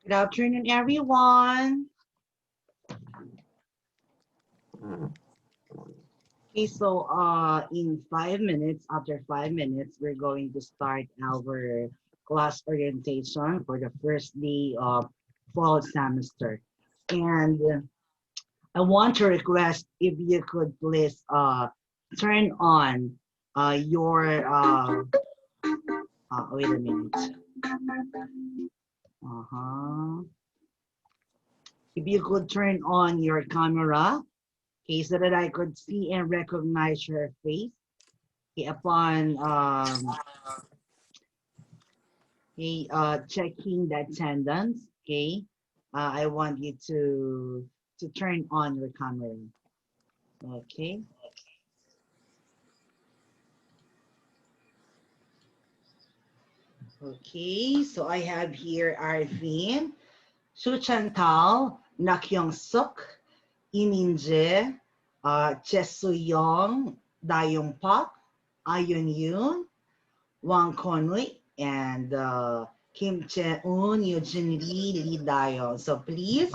Good afternoon, everyone. Okay, so in 5 minutes, after 5 minutes, we're going to start our class orientation for the first day of fall semester. And I want to request if you could please turn on your wait a minute. Uh-huh. If you could turn on your camera, okay, so that I could see and recognize your face. Okay, upon okay, checking the attendance, okay, I want you to turn on your camera. Okay. Okay, so I have here Arvin, Su Chantal, Nakyong Suk, Iminje, Chesuyong, Dayong Pak, Ayun Yun, Wang Conway, and Kim Che-un, Eugene Lee, Lee Dayo. So please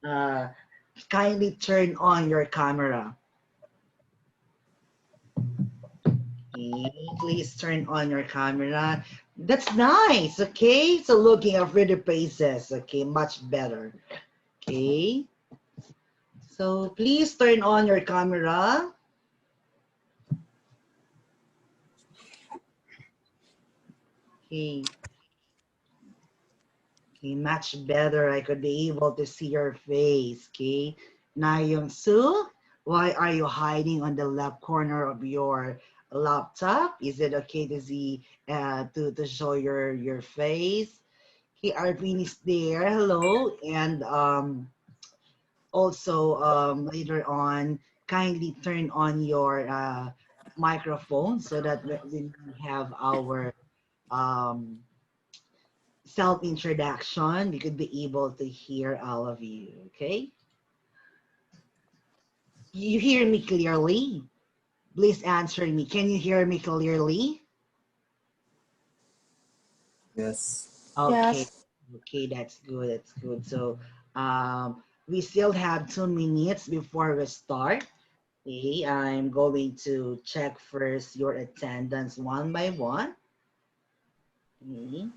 uh, kindly turn on your camera. Okay, please turn on your camera. That's nice, okay? So looking at pretty faces, okay, much better. Okay, so please turn on your camera. Okay. Okay, much better. I could be able to see your face. Okay. Na Young Soo, why are you hiding on the left corner of your laptop? Is it okay to see to show your face? Okay, Arvin is there. Hello. And also later on, kindly turn on your microphone so that when we have our um self-introduction, we could be able to hear all of you, okay? You hear me clearly? Please answer me. Can you hear me clearly? Yes. Okay, Yes. okay, that's good, that's good. So we still have 2 minutes before we start. Okay, I'm going to check first your attendance one by one. Okay.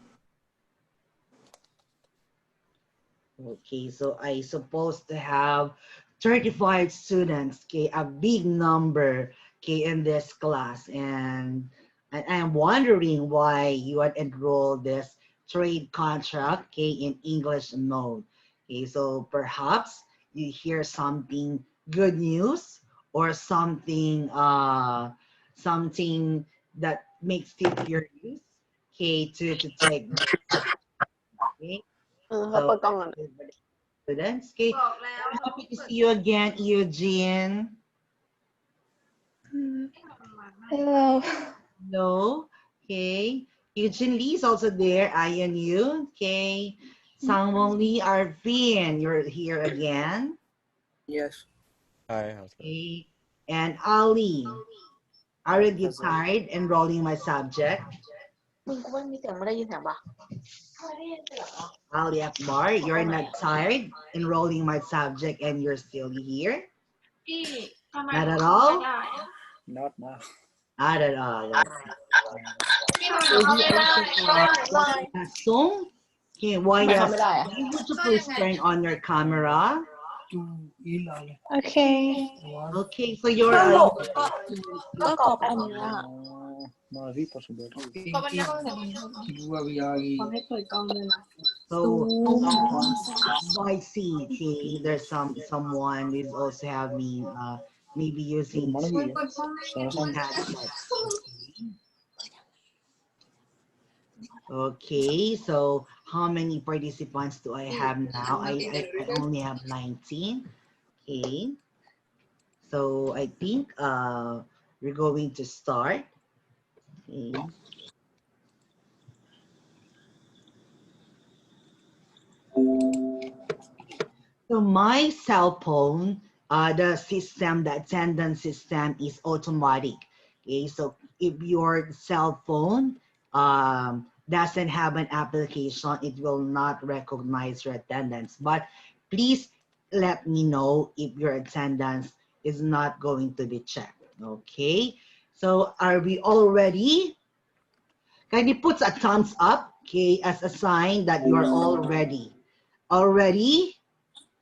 Okay, so I supposed to have 35 students, okay, a big number, okay, in this class. And I'm wondering why you had enrolled this trade contract, okay, in English mode. Okay, so perhaps you hear something good news or something that makes you curious, okay, to take, okay. เขา So เปิดกล้องก่อน students. Okay, I'm happy to see you again, Eugene. Hello. Hello. Okay. Eugene Lee is also there. Ayan you. Okay. Sangwon Lee Arvin, you're here again. Yes. Hi, how's it going? Okay. And Ali, aren't you tired enrolling my subject? มึงกูไม่มีเสียงไม่ได้ยินเสียงปะ Ali Akbar, you're not tired enrolling my subject and you're still here? Not at all? Not now. Not at all. So we also have Song. Okay, why yes, would you please turn on your camera? Okay. Okay, so you're ก็กรอบอันเนี้ย No así, por supuesto. ก็มันไม่ต้องเสียงเขาให้เปิดกล้องด้วยนะ so I see. Okay, there's someone is also having maybe using headset. Okay, so how many participants do I have now? I only have 19. Okay, so I think we're going to start. Okay. So my cell phone, the system, the attendance system is automatic. Okay, so if your cell phone doesn't have an application, it will not recognize your attendance. But please let me know if your attendance is not going to be checked. Okay, so are we all ready? Can you put a thumbs up, okay, as a sign that you are all ready? All ready?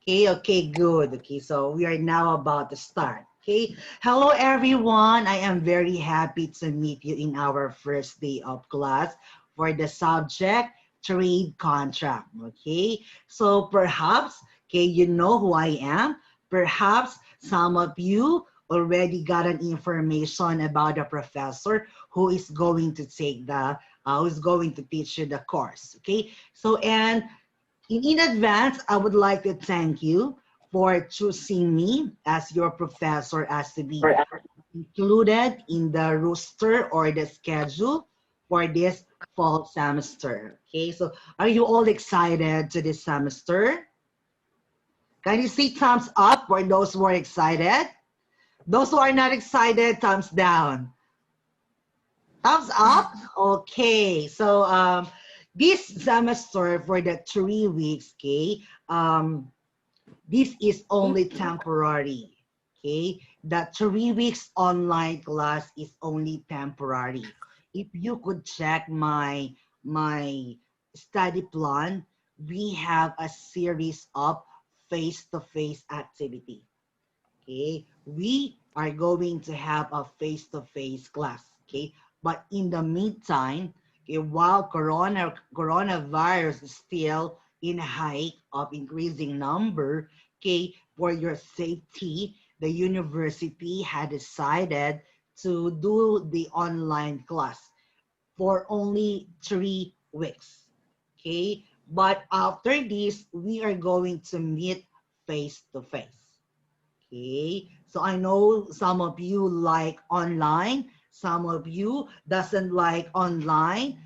Okay, okay, good. Okay, so we are now about to start. Okay, hello everyone. I am very happy to meet you in our first day of class for the subject trade contract. Okay, so perhaps, okay, you know who I am. Perhaps some of you already got an information about the professor who is going to take the, who's going to teach you the course. Okay, so and in advance, I would like to thank you for choosing me as your professor as to be included in the roster or the schedule for this fall semester. Okay, so are you all excited to this semester? Can you see thumbs up for those who are excited? Those who are not excited, thumbs down. Thumbs up? Okay, so this semester for the 3 weeks, okay, this is only temporary, okay? The 3 weeks online class is only temporary. If you could check my study plan, we have a series of face-to-face activity, okay? We are going to have a face-to-face class, okay? But in the meantime, okay, while coronavirus is still in a hike of increasing number, okay, for your safety, the university had decided to do the online class for only 3 weeks, okay? But after this, we are going to meet face to face. Okay, so I know some of you like online, some of you doesn't like online.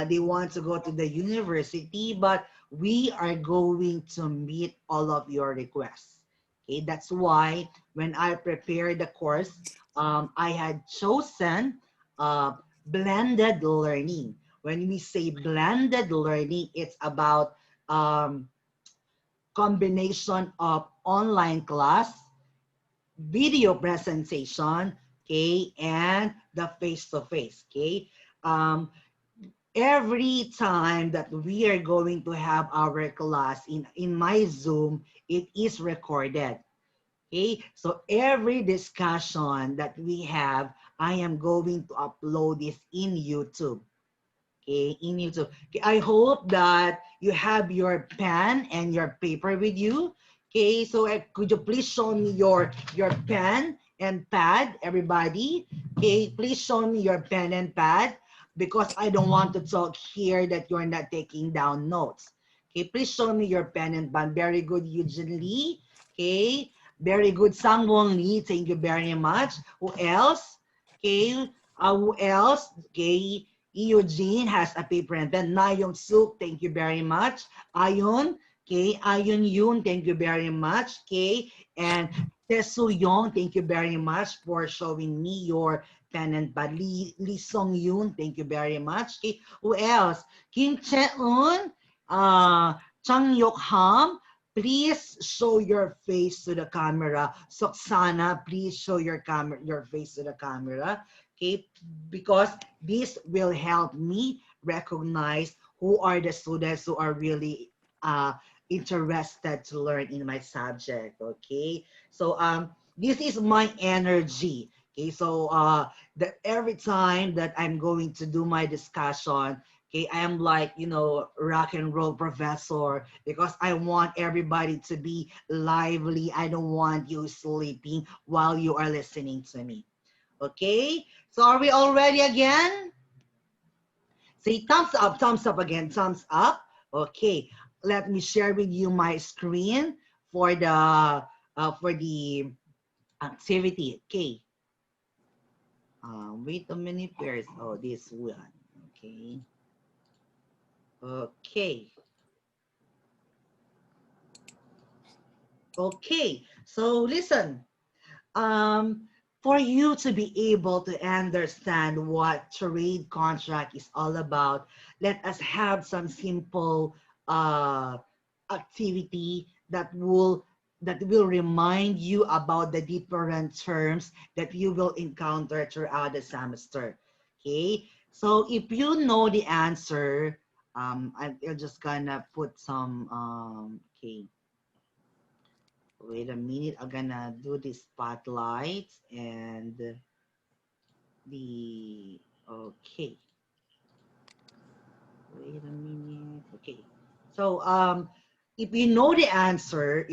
They want to go to the university, but we are going to meet all of your requests. Okay, that's why when I prepared the course, I had chosen blended learning. When we say blended learning, it's about combination of online class, video presentation, okay, and the face-to-face, okay. Every time that we are going to have our class in my Zoom, it is recorded, okay. So every discussion that we have, I am going to upload this in YouTube, okay, in YouTube. Okay, I hope that you have your pen and your paper with you. Okay, so could you please show me your pen and pad, everybody? Okay, please show me your pen and pad because I don't want to talk here that you're not taking down notes. Okay, please show me your pen and pad. Very good, Eugene Lee. Okay, very good, Sangwon Lee. Thank you very much. Who else? Okay, who else? Okay, Eugene has a paper and pen. Nayong Suk, thank you very much. Ayun, okay. Ayun Yun, thank you very much. Okay. And Tesu Yong, thank you very much for showing me your pen and pad. Lee Song Yun, thank you very much. Okay. Who else? Kim Cheun, Chang Yok Ham, please show your face to the camera. Soksana, please show your face to the camera. Okay, because this will help me recognize who are the students who are really interested to learn in my subject. Okay, so this is my energy. Okay, so that every time that I'm going to do my discussion, okay, I am like, you know, rock and roll professor because I want everybody to be lively. I don't want you sleeping while you are listening to me. Okay, so are we all ready again? Say thumbs up again, thumbs up. Okay, let me share with you my screen for the activity. Okay, wait a minute. Where's this one? Okay, okay, okay. So listen. Um, for you to be able to understand what trade contract is all about, let us have some simple activity that will remind you about the different terms that you will encounter throughout the semester. Okay, so if you know the answer, I'm just gonna put some okay. Wait a minute, I'm gonna do the spotlights and the okay. Wait a minute. Okay. So if you know the answer,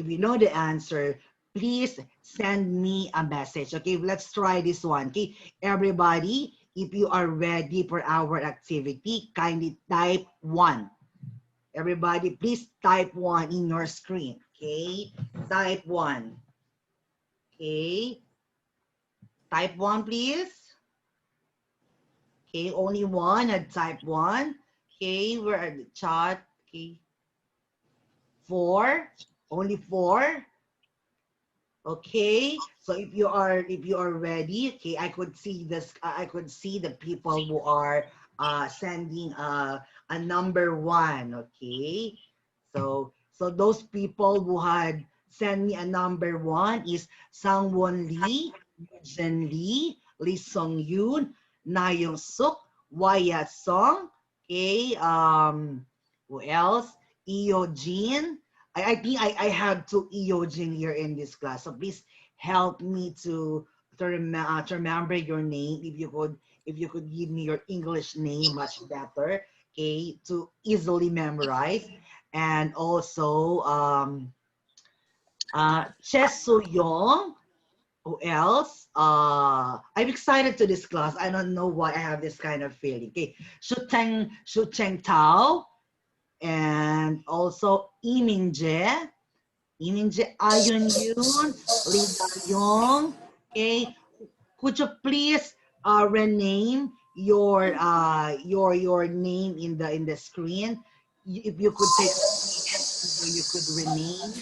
please send me a message. Okay, let's try this one. Okay, everybody, if you are ready for our activity, kindly type 1. Everybody, please type 1 in your screen. Okay, type 1. Okay, type 1, please. Okay, only one had type 1. Okay, we're at the chat. Okay, 4, only 4. Okay, so if you are ready, okay, I could see this. I could see the people who are sending a number 1. Okay, so those people who had sent me a number 1 is Sangwon Lee, Eugene Lee, Lee Song Yoon, Na Young Suk, Waya Song. Okay, who else? Eo Jin. I think I have two Eojin here in this class. So please help me to remember your name. If you could give me your English name much better, okay, to easily memorize. And also Chesu Yong. Who else? I'm excited to this class. I don't know why I have this kind of feeling. Okay, Shu Cheng Tao, and also Iminje. Ininje Ayun Yun, Lida Yong. Okay, could you please rename your name in the screen? If you could take a minute, where you could rename,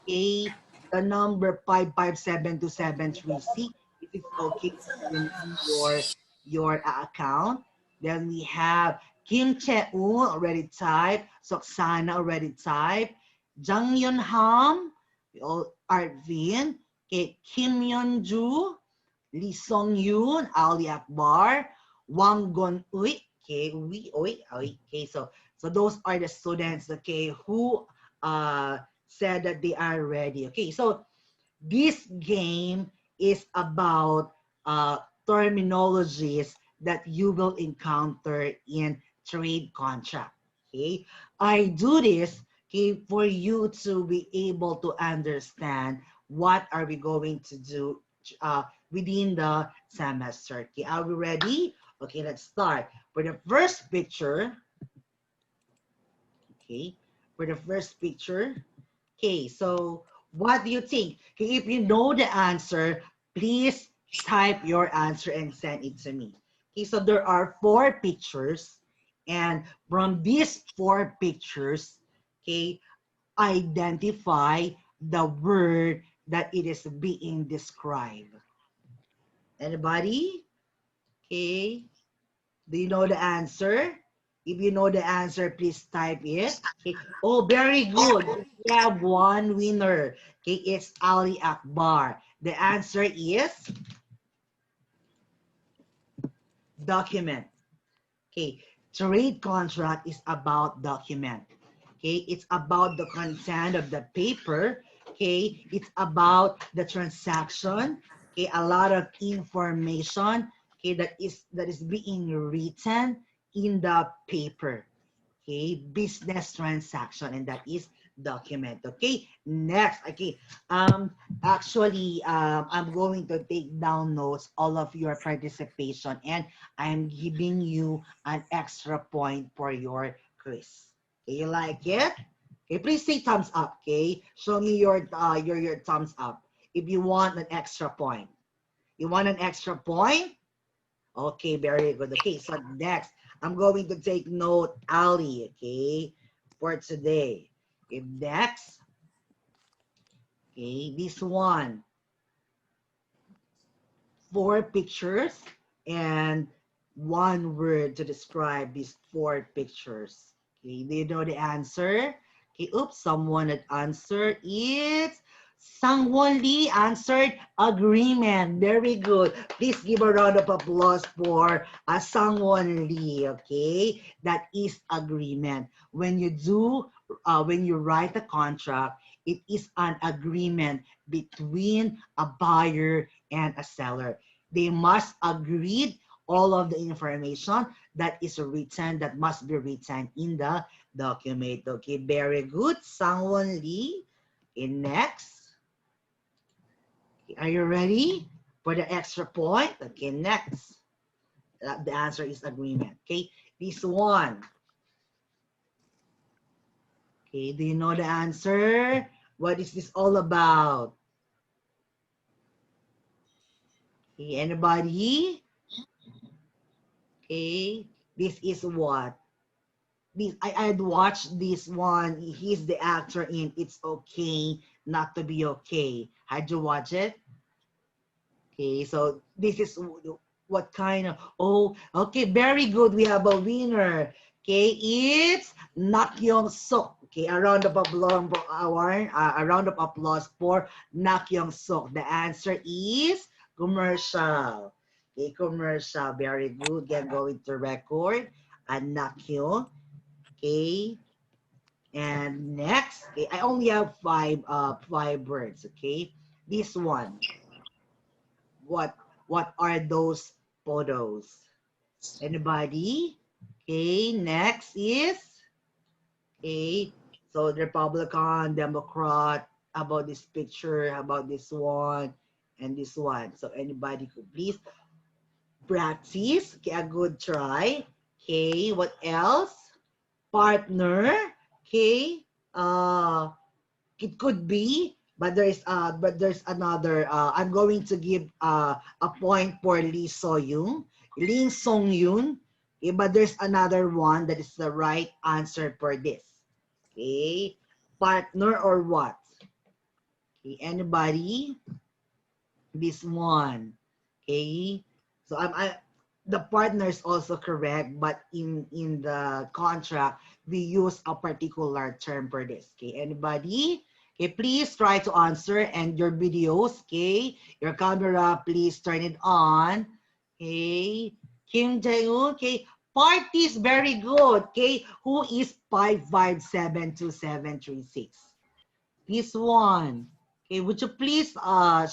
okay, the number 5572736. If it's okay to rename your account. Then we have Kim Che-un already typed, Soksana already typed, Jang Yun Ham, Arvin, okay, Kim Yeon Ju, Lee Song Yoon, Ali Akbar, Wang Gon Ui, okay, okay, so those are the students, okay, who said that they are ready. Okay, so this game is about terminologies that you will encounter in trade contract. Okay, I do this, okay, for you to be able to understand what are we going to do within the semester. Okay, are we ready? Okay, let's start. For the first picture, okay, for the first picture, okay, so what do you think? Okay, if you know the answer, please type your answer and send it to me. Okay, so there are 4 pictures, and from these 4 pictures, okay, identify the word that it is being described. Anybody? Okay, do you know the answer? If you know the answer, please type it. Okay. Oh, very good. We have one winner. Okay, it's Ali Akbar. The answer is document. Okay, trade contract is about document. Okay, it's about the content of the paper. Okay, it's about the transaction. Okay, a lot of information. Okay, that is being written in the paper. Okay, business transaction, and that is document. Okay, next. Okay, actually I'm going to take down notes all of your participation, and I'm giving you an extra point for your quiz. Okay, you like it? Okay, please say thumbs up. Okay, show me your thumbs up if you want an extra point. You want an extra point? Okay, very good. Okay, so next, I'm going to take note, Ali, okay, for today. Okay, next, okay, this one. 4 pictures and 1 word to describe these 4 pictures. Okay, do you know the answer? Okay, oops, someone had answered. It's Sangwon Lee answered agreement. Very good. Please give a round of applause for Sangwon Lee. Okay, that is agreement. When you write a contract, it is an agreement between a buyer and a seller. They must agree all of the information that is written, that must be written in the document. Okay, very good. Sangwon Lee. Okay, next. Okay, are you ready for the extra point? Okay, next. The answer is agreement. Okay, this one. Okay, do you know the answer? What is this all about? Okay, anybody? Okay, this is what? This I had watched this one. He's the actor in It's Okay Not to Be Okay. Had you watch it? Okay, so this is what kind of, oh, okay, very good. We have a winner. Okay, it's Nak Yong Sok. Okay, a round of applause, a round of applause for Nak Yong Sok. The answer is commercial. Okay, commercial. Very good. Again, going to record. And Nak Yong. Okay, and next, okay, I only have 5 words. Okay, this one. What are those photos? Anybody? Okay, next is, okay, so the Republican, Democrat, about this picture, about this one, and this one. So anybody could please practice. Okay, a good try. Okay, what else? Partner. Okay, it could be, but there's another. I'm going to give a point for Lee So-yoon, Lee Song-yoon. Okay, but there's another one that is the right answer for this. Okay, partner or what? Okay, anybody? This one. Okay, so the partner is also correct, but in the contract we use a particular term for this. Okay, anybody? Okay, please try to answer, and your videos, okay, your camera, please turn it on. Okay, Kim Jae-un, okay, parties, very good. Okay, who is 5572736? This one. Okay, would you please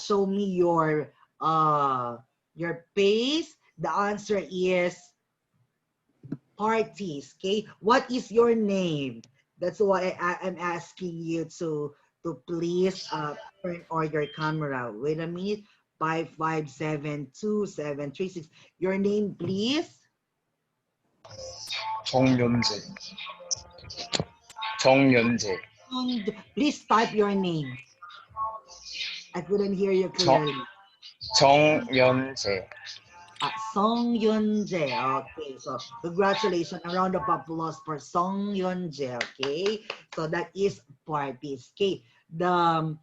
show me your face? The answer is parties. Okay, what is your name? That's why I'm asking you to please turn on your camera. Wait a minute. 5572736. Your name, please. 정연재. 정연재. Please type your name. I couldn't hear you 정, clearly. 정연재. Song Yun-jae. Okay, so congratulations. A round of applause for Song Yun-jae. Okay, so that is parties. Okay, the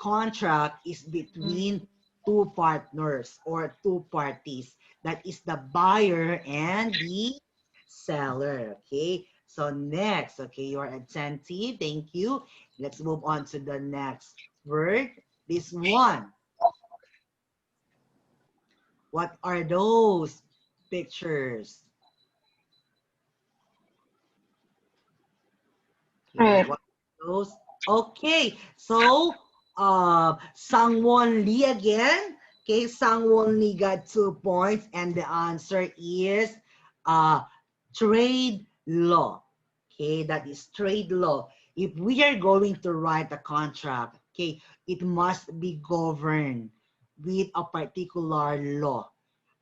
contract is between 2 partners or 2 parties. That is the buyer and the seller. Okay, so next, okay, you're attentive. Thank you. Let's move on to the next word. This one. What are those pictures? Okay, what are those? Okay, so Sangwon Lee again. Okay, Sangwon Lee got 2 points, and the answer is trade law. Okay, that is trade law. If we are going to write a contract, okay, it must be governed with a particular law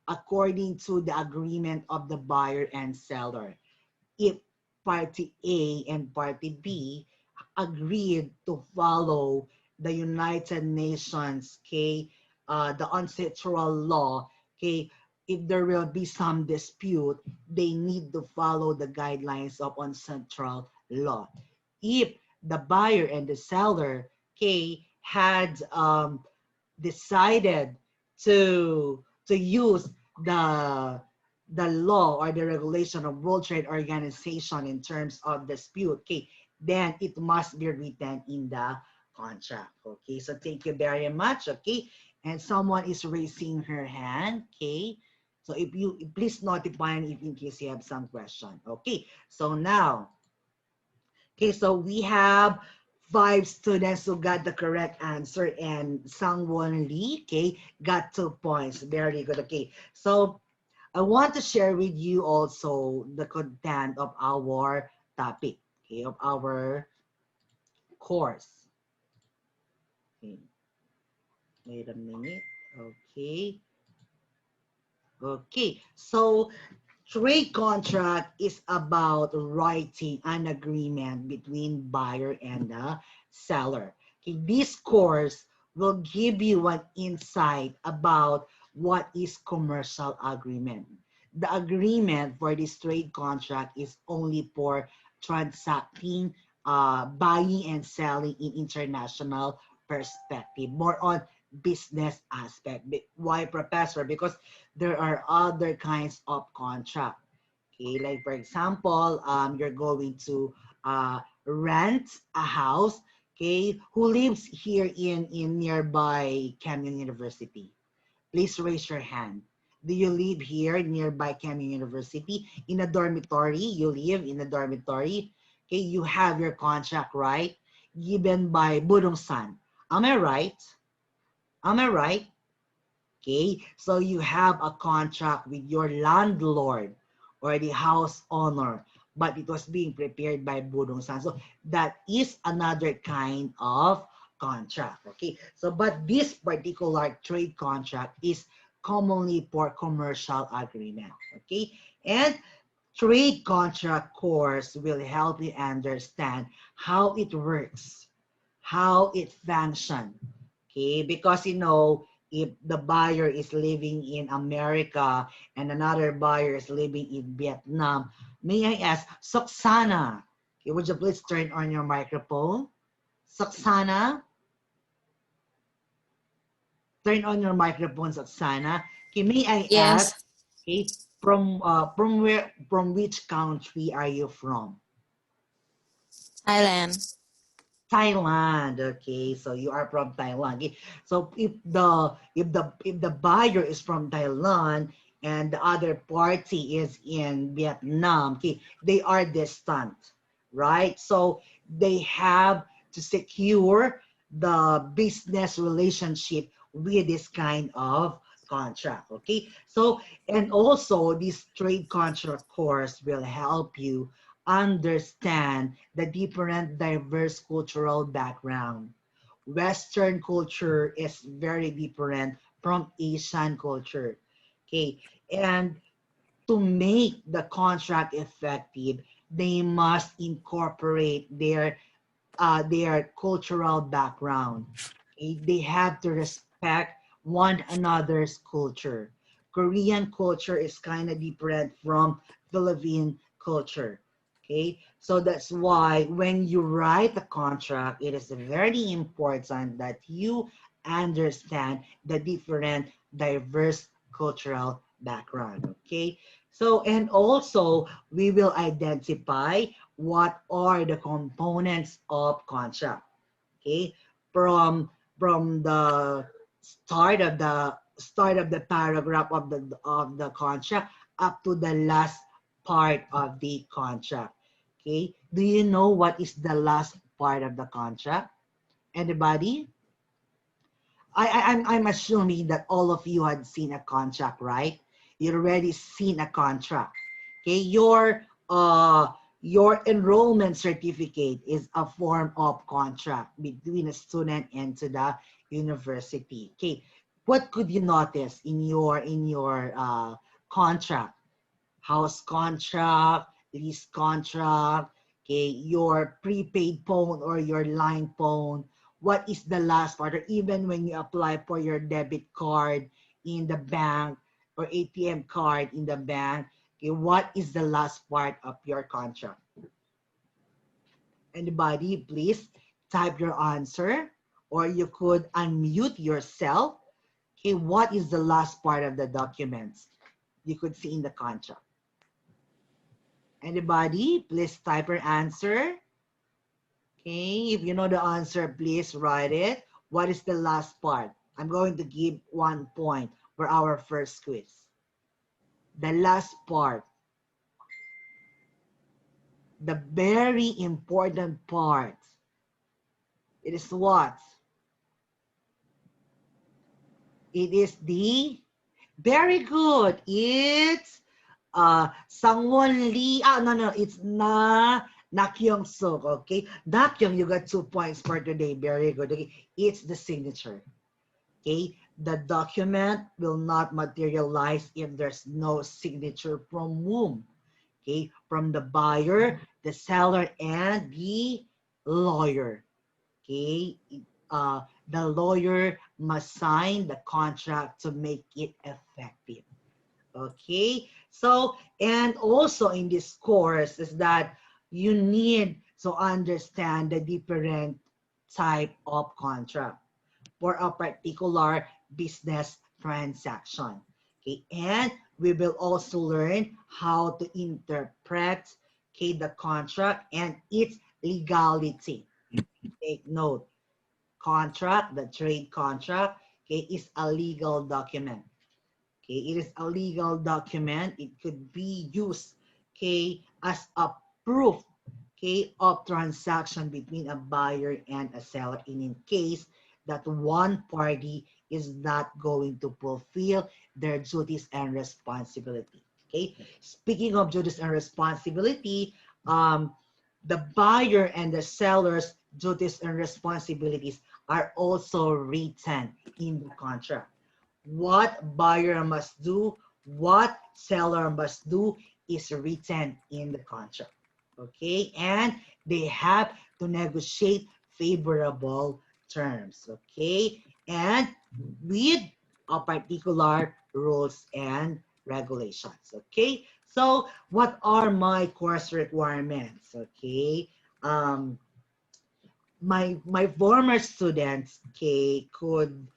according to the agreement of the buyer and seller. If party A and party B agreed to follow the United Nations, okay, the ancestral law, okay, if there will be some dispute, they need to follow the guidelines of ancestral law. If the buyer and the seller, okay, had decided to to use the law or the regulation of World Trade Organization in terms of dispute, okay, then it must be written in the contract. Okay, so thank you very much. Okay, and someone is raising her hand. Okay, so if you please notify me if in case you have some question. Okay, so now, okay, so we have 5 students who got the correct answer, and Sangwon Lee, okay, got 2 points. Very good. Okay, so I want to share with you also the content of our topic, okay, of our course. Okay, wait a minute. Okay. Okay. So trade contract is about writing an agreement between buyer and the seller. Okay, this course will give you an insight about what is commercial agreement. The agreement for this trade contract is only for transacting, buying and selling in international perspective, more on business aspect. Why, professor? Because there are other kinds of contract. Okay, like for example, you're going to rent a house. Okay, who lives here in nearby Kenyon University? Please raise your hand. Do you live here nearby Kenyon University? In a dormitory? You live in a dormitory? Okay, you have your contract, right? Given by Budongsan. Am I right? Am I right? Okay, so you have a contract with your landlord or the house owner, but it was being prepared by Budongsan. So that is another kind of contract. Okay, so but this particular trade contract is commonly for commercial agreement. Okay, and trade contract course will help you understand how it works, how it functions. Okay, because if the buyer is living in America and another buyer is living in Vietnam, may I ask, Soksana, okay, would you please turn on your microphone? Soksana, turn on your microphone, Soksana. Okay, may I ask, Yes, okay, from which country are you from? Thailand. Thailand. Okay, so you are from Thailand. Okay. So if the buyer is from Thailand and the other party is in Vietnam, okay, they are distant, right? So they have to secure the business relationship with this kind of contract. Okay, so and also this trade contract course will help you understand the different diverse cultural background. Western culture is very different from Asian culture. Okay, and to make the contract effective, they must incorporate their cultural background. Okay? They have to respect one another's culture. Korean culture is kind of different from Philippine culture. Okay, so that's why when you write a contract, it is very important that you understand the different diverse cultural background. Okay, so and also we will identify what are the components of contract. Okay, from the start of the paragraph of the contract up to the last part of the contract. Okay, do you know what is the last part of the contract? Anybody? I'm assuming that all of you had seen a contract, right? You already seen a contract. Okay, your enrollment certificate is a form of contract between a student and to the university. Okay, what could you notice in your contract? House contract, lease contract, okay, your prepaid phone or your line phone. What is the last part? Or even when you apply for your debit card in the bank or ATM card in the bank, okay, what is the last part of your contract? Anybody, please type your answer, or you could unmute yourself. Okay, what is the last part of the documents you could see in the contract? Anybody, please type your answer. Okay, if you know the answer, please write it. What is the last part? I'm going to give 1 point for our first quiz. The last part, the very important part, it is what? It is the, very good, it's Sangwon Lee. No, it's Nakyong Suk. Okay, Nakyong, you got 2 points for today. Very good. Okay, it's the signature. Okay, the document will not materialize if there's no signature from whom? Okay, from the buyer, the seller, and the lawyer. Okay, the lawyer must sign the contract to make it effective. Okay, so, and also in this course is that you need to understand the different type of contract for a particular business transaction. Okay, and we will also learn how to interpret, okay, the contract and its legality. Take note, contract, the trade contract, okay, is a legal document. Okay, it is a legal document. It could be used, okay, as a proof, okay, of transaction between a buyer and a seller in case that one party is not going to fulfill their duties and responsibility. Okay, speaking of duties and responsibility, the buyer and the seller's duties and responsibilities are also written in the contract. What buyer must do, what seller must do is written in the contract. Okay, and they have to negotiate favorable terms. Okay, and with a particular rules and regulations. Okay, so what are my course requirements? Okay, my former students, okay, could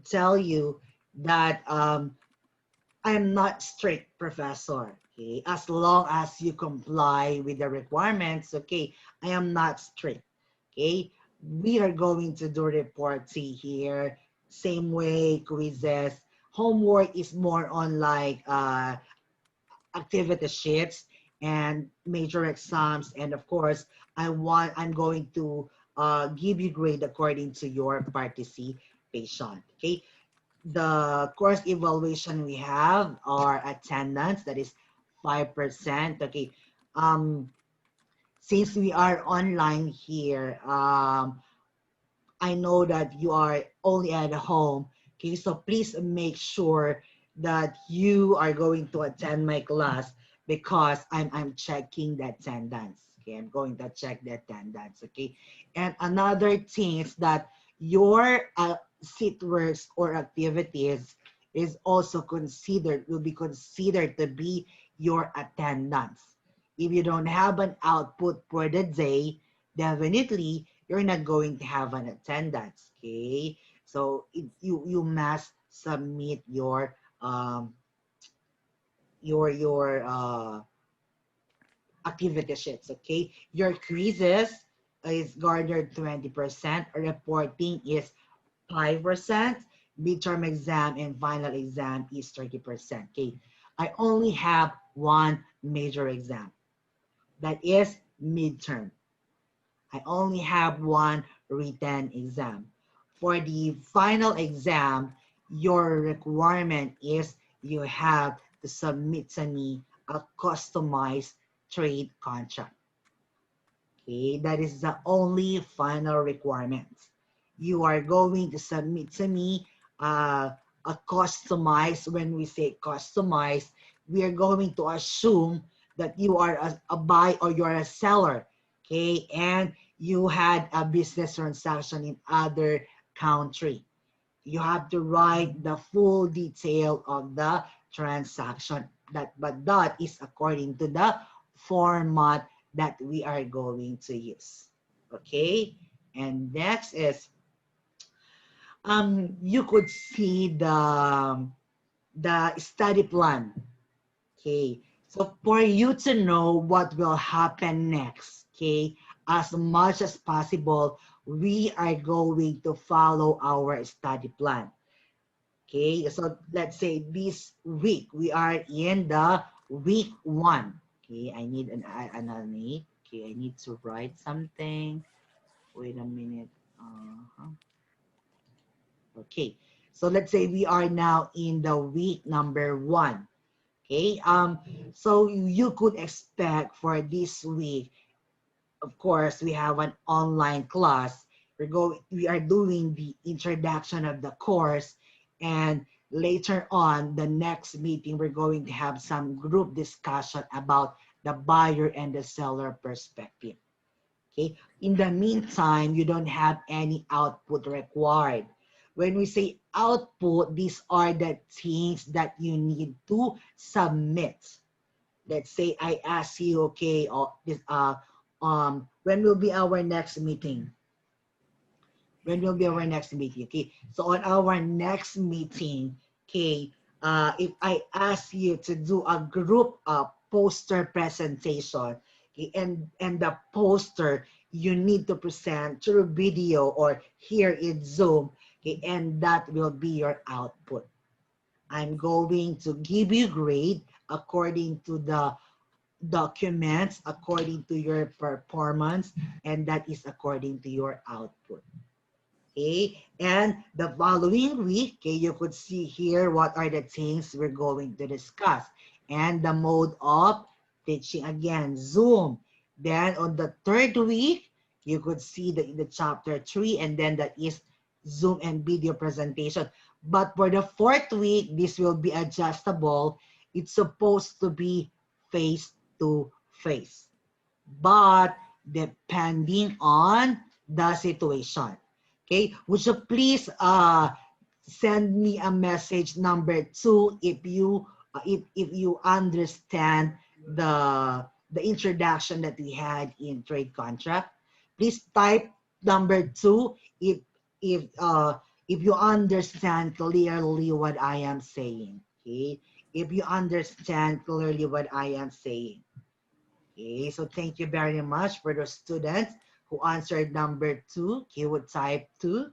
tell you that I'm not strict professor. Okay, as long as you comply with the requirements, okay, I am not strict. Okay, we are going to do reports here, same way quizzes. Homework is more on like activity sheets and major exams, and of course I'm going to give you grade according to your participation. Okay, the course evaluation we have are attendance, that is 5%. Okay, since we are online here, I know that you are only at home. Okay, so please make sure that you are going to attend my class because I'm checking the attendance. Okay, I'm going to check the attendance. Okay, and another thing is that your seat works or activities is also considered, will be considered to be your attendance. If you don't have an output for the day, definitely you're not going to have an attendance. Okay, so you must submit your activity sheets. Okay, your quizzes is garnered 20%, reporting is 5%, midterm exam and final exam is 30%. Okay, I only have one major exam, that is midterm. I only have one written exam. For the final exam, your requirement is you have to submit to me a customized trade contract. Okay, that is the only final requirement. You are going to submit to me a customized. When we say customized, we are going to assume that you are a buyer or you're a seller. Okay, and you had a business transaction in other country. You have to write the full detail of the transaction, but that is according to the format that we are going to use. Okay, and next is You could see the study plan. Okay, so for you to know what will happen next, okay, as much as possible, we are going to follow our study plan. Okay, so let's say this week we are in the week 1. Okay, I need another need. Okay, I need to write something. Wait a minute. Okay, so let's say we are now in the week number 1. Okay, so you could expect for this week, of course, we have an online class. We are doing the introduction of the course, and later on, the next meeting, we're going to have some group discussion about the buyer and the seller perspective. Okay. In the meantime, you don't have any output required. When we say output, these are the things that you need to submit. Let's say I ask you, okay, when will be our next meeting? When will be our next meeting? Okay, so on our next meeting, okay, if I ask you to do a group poster presentation, okay, and the poster you need to present through video or here in Zoom, okay, and that will be your output. I'm going to give you grade according to the documents, according to your performance, and that is according to your output. Okay, and the following week, okay, you could see here what are the things we're going to discuss. And the mode of teaching, again, Zoom. Then on the 3rd week, you could see the chapter 3, and then that is Zoom and video presentation. But for the 4th week, this will be adjustable. It's supposed to be face to face, but depending on the situation. Okay, would you please send me a message number 2 if you understand the introduction that we had in trade contract. Please type number 2 if you understand clearly what I am saying. Okay, if you understand clearly what I am saying. Okay, so thank you very much for the students who answered number 2, keyword type 2.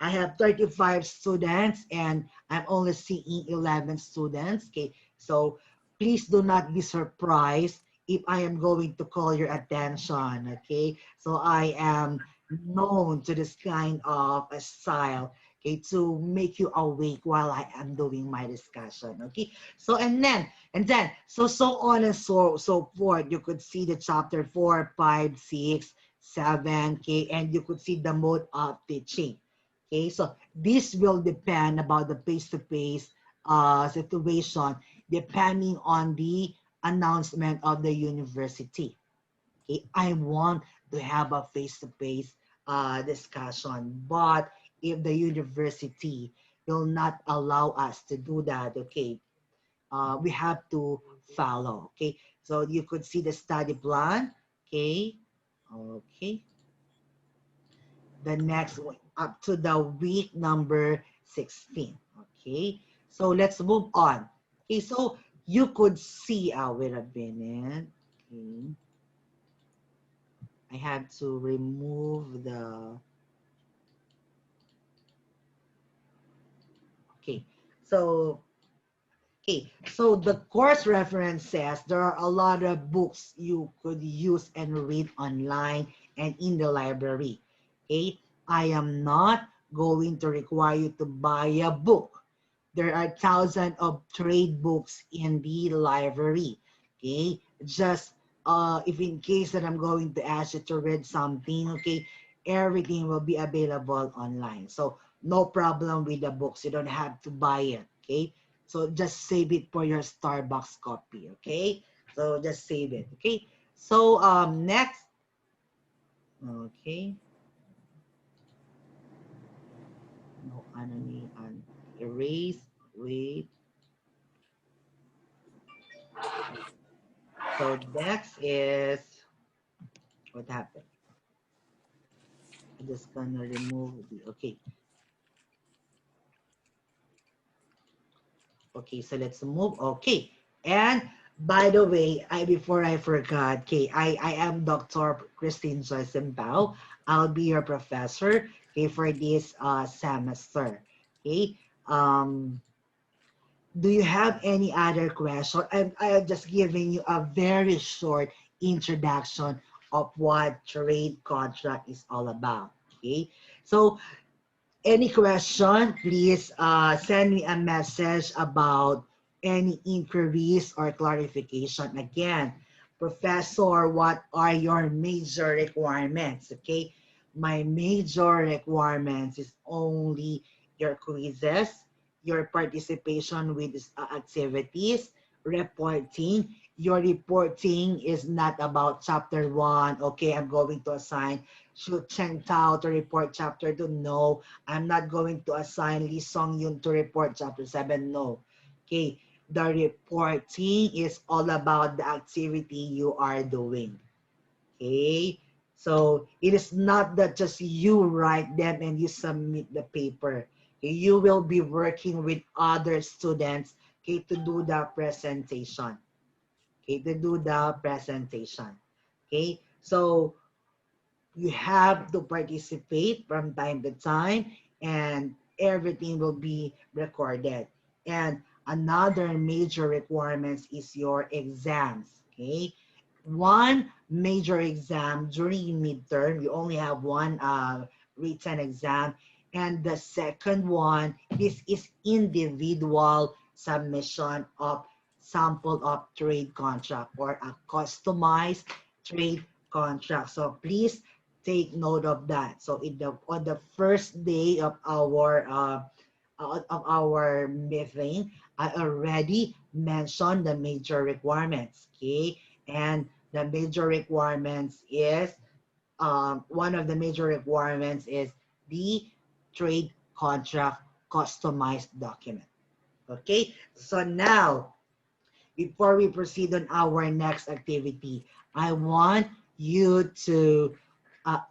I have 35 students and I'm only seeing 11 students. Okay, so please do not be surprised if I am going to call your attention. Okay, so I am known to this kind of a style. Okay, to make you awake while I am doing my discussion. Okay, so and then so on and so forth. You could see the chapter 4, 5, 6, 7. Okay, and you could see the mode of teaching. Okay, so this will depend about the face-to-face situation depending on the announcement of the university. Okay, I want to have a face-to-face discussion, but if the university will not allow us to do that, okay, we have to follow. Okay, so you could see the study plan. Okay, okay, the next one up to the week number 16. Okay, so let's move on. Okay, so you could see, wait a minute. Okay, I had to remove the, okay, so okay, so the course reference says there are a lot of books you could use and read online and in the library. Okay, I am not going to require you to buy a book. There are thousands of trade books in the library. Okay, just if in case that I'm going to ask you to read something, okay, everything will be available online. So no problem with the books. You don't have to buy it. Okay, so just save it for your Starbucks copy, okay? So just save it, okay? So next, okay. No enemy and erase, wait. So next is, what happened? I'm just gonna remove the, okay. Okay, so let's move. Okay, and by the way, before I forgot, okay, I am Dr. Christine Joyce Bao. I'll be your professor, okay, for this semester. Okay. Do you have any other question? I'm just giving you a very short introduction of what trade contract is all about. Okay. So any question, please send me a message about any inquiries or clarification. Again, Professor, what are your major requirements? Okay, my major requirements is only your quizzes, your participation with activities, reporting. Your reporting is not about chapter 1. Okay, I'm going to assign Shu Cheng Tao to report chapter 2. No, I'm not going to assign Lee Song Yun to report chapter 7. No. Okay, the reporting is all about the activity you are doing. Okay, so it is not that just you write them and you submit the paper. Okay? You will be working with other students, okay, to do the presentation. Okay, to do the presentation. Okay, so you have to participate from time to time, and everything will be recorded. And another major requirements is your exams. Okay, one major exam during midterm, you only have one written exam, and the second one, this is individual submission of sample of trade contract or a customized trade contract. So please take note of that. So on the first day of our meeting, I already mentioned the major requirements. Okay, and the major requirements is one of the major requirements is the trade contract customized document. Okay, so now before we proceed on our next activity, I want you to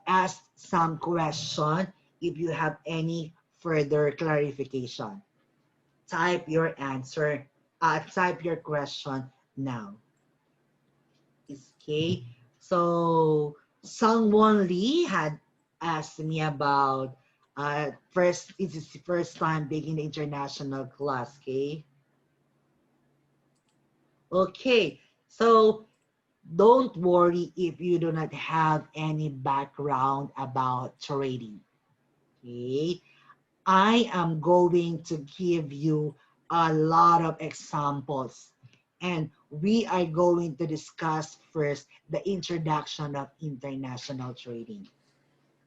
ask some question if you have any further clarification. Type your answer, type your question now. Okay, so Sangwon Lee had asked me about first, it's his first time taking the international class, okay? Okay, so don't worry if you do not have any background about trading. Okay, I am going to give you a lot of examples, and we are going to discuss first the introduction of international trading.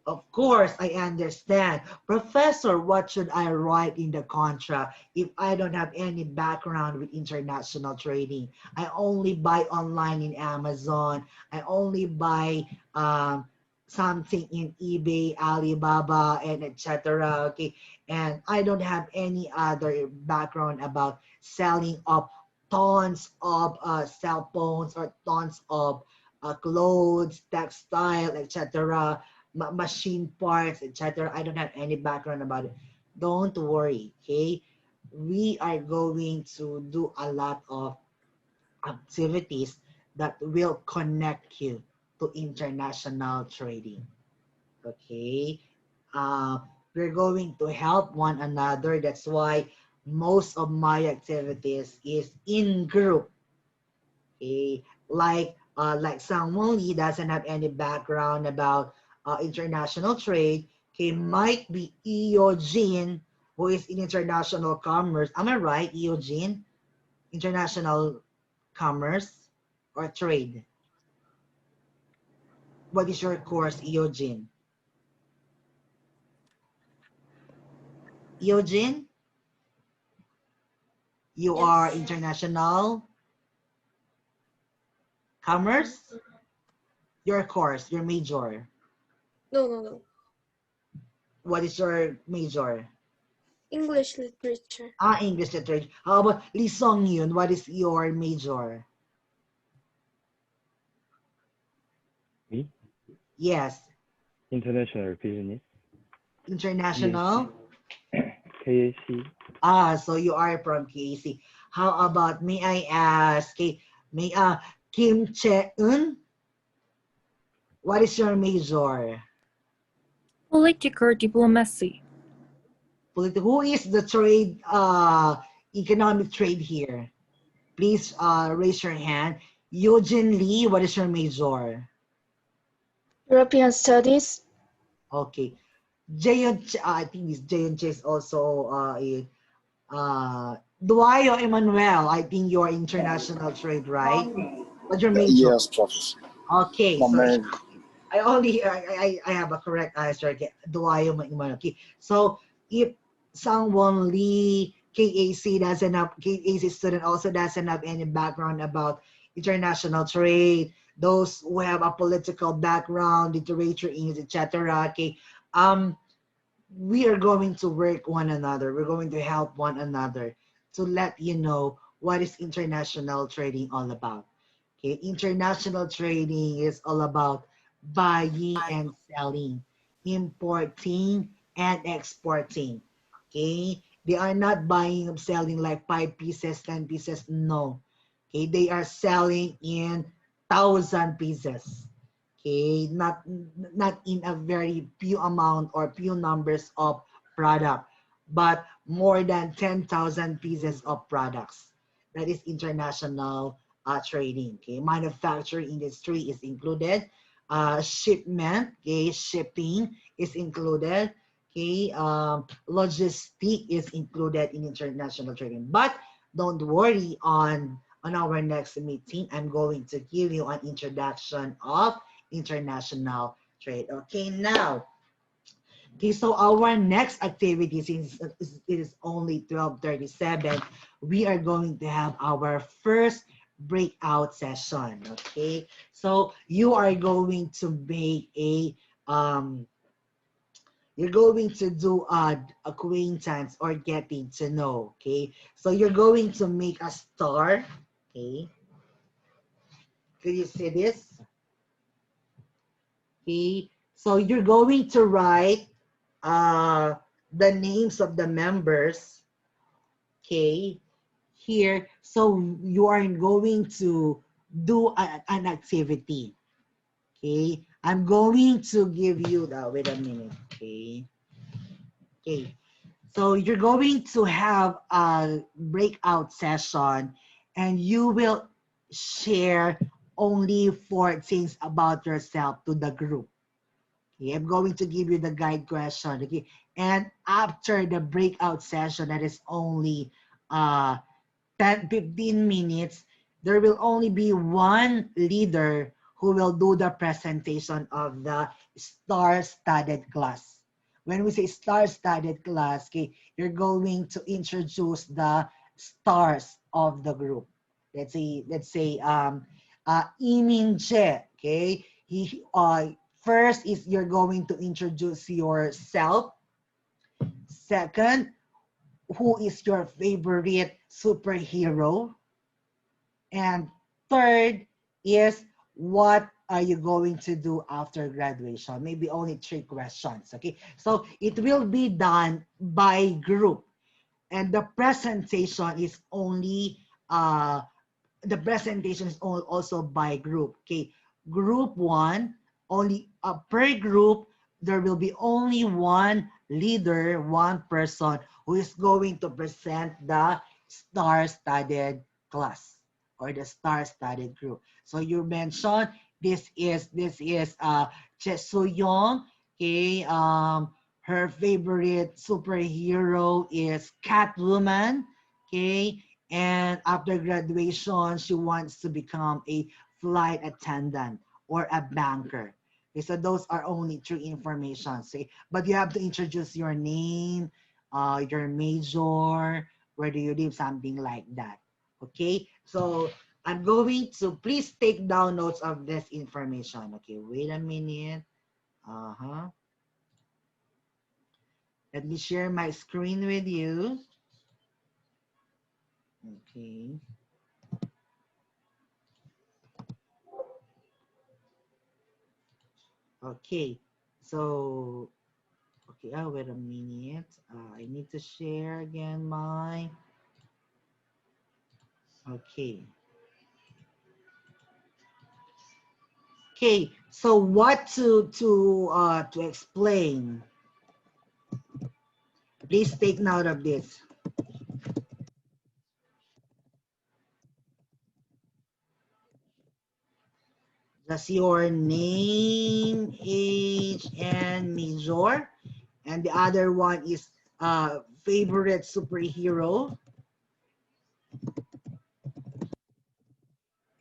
Of course, I understand. Professor, what should I write in the contract if I don't have any background with international trading? I only buy online in Amazon. I only buy something in eBay, Alibaba, and etc. Okay, and I don't have any other background about selling of tons of cell phones or tons of clothes, textile, etc. Machine parts, etc. I don't have any background about it. Don't worry, okay? We are going to do a lot of activities that will connect you to international trading, okay? Uh, we're going to help one another. That's why most of my activities is in group, okay? Like someone he doesn't have any background about international trade. Okay, might be Eugene, who is in international commerce. Am I right, Eugene? International commerce or trade? What is your course, Eugene? Eugene, you are Yes. international commerce? Your course, your major. No. What is your major? English literature. English literature. How about Lee Song Yun? What is your major? Me? Yes, International Business. international. KAC. So you are from KC. How about, may I ask, Kim Che-eun? What is your major? Political diplomacy. Who is the trade, economic trade here? Please raise your hand. Eugene Lee, what is your major? European Studies. Okay. Jayon, I think this Jayon is also Duayo Emmanuel, I think you're international trade, right? What's your major? Yes, Professor. Okay, so Management. I have a correct answer. Okay, Duayo Emmanuel. Okay, so if someone Lee KAC doesn't have, KAC student also doesn't have any background about international trade, those who have a political background, literature, English, etc. Okay, we are going to work one another. We're going to help one another to let you know what is international trading all about. Okay, international trading is all about buying and selling, importing and exporting. Okay, they are not buying and selling like 5 pieces, 10 pieces. No, okay, they are selling in 1,000 pieces. Okay, not in a very few amount or few numbers of product, but more than 10,000 pieces of products. That is international trading. Okay, manufacturing industry is included. Shipment, okay, shipping is included. Okay, logistic is included in international trading. But don't worry, on our next meeting, I'm going to give you an introduction of international trade. Okay, now, okay, so our next activity, since it is only 12:37, we are going to have our first breakout session. Okay, so you are going to make you're going to do acquaintance or getting to know. Okay, so you're going to make a star. Okay, could you see this? Okay, so you're going to write the names of the members, okay, here. So you are going to do an activity, okay. I'm going to give you the, wait a minute, okay. Okay, so you're going to have a breakout session and you will share only 4 things about yourself to the group. Okay, I'm going to give you the guide question. Okay, and after the breakout session, that is only 10-15 minutes, there will only be one leader who will do the presentation of the star-studded class. When we say star-studded class, okay, you're going to introduce the stars of the group. Let's say Imin Che, okay? First is you're going to introduce yourself. Second, who is your favorite superhero? And third is, what are you going to do after graduation? Maybe only 3 questions, okay? So it will be done by group. And the presentation is only, also by group, okay? Group 1, only per group, there will be only one leader, one person who is going to present the star-studded class or the star-studded group. So you mentioned this is Che Soo-young, okay? Her favorite superhero is Catwoman, okay? And after graduation, she wants to become a flight attendant or a banker. Okay, so those are only 3 information. Okay? But you have to introduce your name, your major, where do you live, something like that. Okay, so I'm going to, please take down notes of this information. Okay, wait a minute. Let me share my screen with you. Okay. Okay, so Okay, oh, wait a minute. I need to share again my. Okay. Okay, so what to explain? Please take note of this. Just your name, age, and major. And the other one is favorite superhero.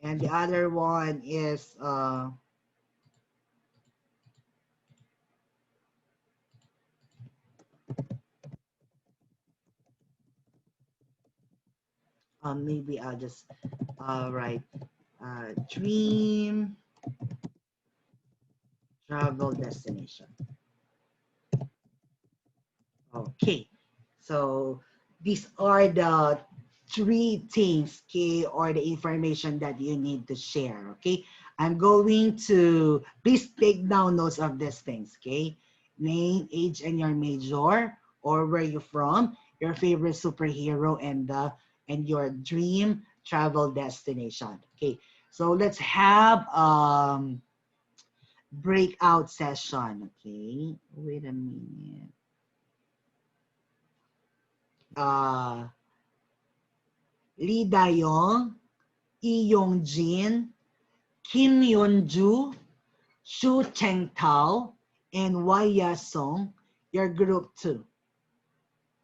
And the other one is maybe I'll just write dream travel destination. Okay, so these are the three things, okay, or the information that you need to share, okay? I'm going to, please take down notes of these things, okay? Name, age, and your major, or where you're from, your favorite superhero, and your dream travel destination, okay? So let's have breakout session, okay? Wait a minute. Lee Dayong, Lee Yongjin, Kim Yeonju, Shu Chengtao, and Wai Yasong, your group 2.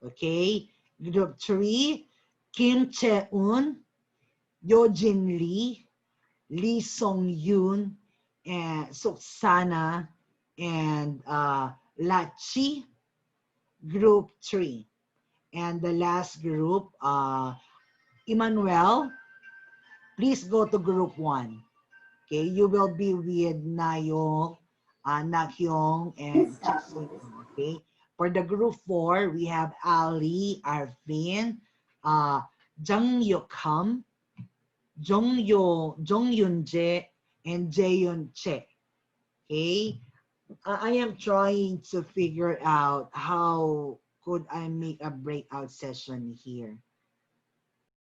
Okay? Group 3, Kim Cheun, Yojin Lee, Lee Song Yoon, and Suksana, and Lachi, group 3. And the last group, Emmanuel, please go to group 1. Okay, you will be with Nayong, Nakyong, and Chaksun. Okay, for the group 4, we have Ali, Arvin, Jung Yukam, Jung Yunje, and Jaeyoon Che. Okay, I am trying to figure out how could I make a breakout session here.